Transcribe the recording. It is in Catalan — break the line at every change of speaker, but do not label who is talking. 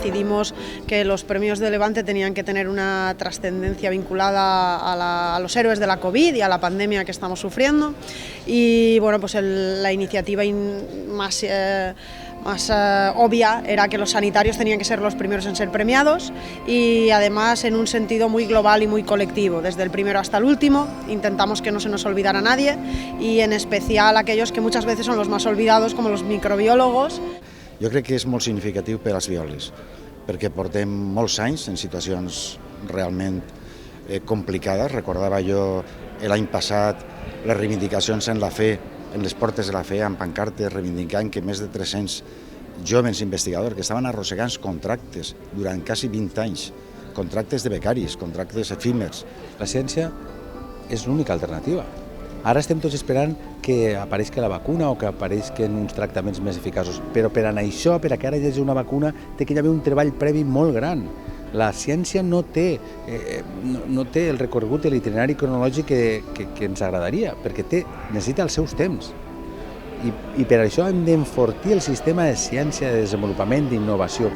decidimos que los premios de Levante tenían que tener una trascendencia vinculada a los héroes de la COVID y a la pandemia que estamos sufriendo. Y bueno, pues la iniciativa más obvia era que los sanitarios tenían que ser los primeros en ser premiados, y además en un sentido muy global y muy colectivo, desde el primero hasta el último. Intentamos que no se nos olvidara a nadie, y en especial aquellos que muchas veces son los más olvidados, como los microbiólogos.
Jo crec que és molt significatiu per als biòlegs, perquè portem molts anys en situacions realment complicades. Recordava jo l'any passat les reivindicacions en la fe, en les portes de la fe, amb pancartes reivindicant que més de 300 joves investigadors que estaven arrossegant contractes durant quasi 20 anys, contractes de becaris, contractes efímers.
La ciència és l'única alternativa. Ara estem tots esperant que apareixi la vacuna o que apareixin uns tractaments més eficaços, però per anar això, per a que ara hi hagi una vacuna, té que hi haver un treball previ molt gran. La ciència no té el recorregut de l'itinerari cronològic que ens agradaria, perquè necessita els seus temps. I per això hem d'enfortir el sistema de ciència, de desenvolupament, d'innovació.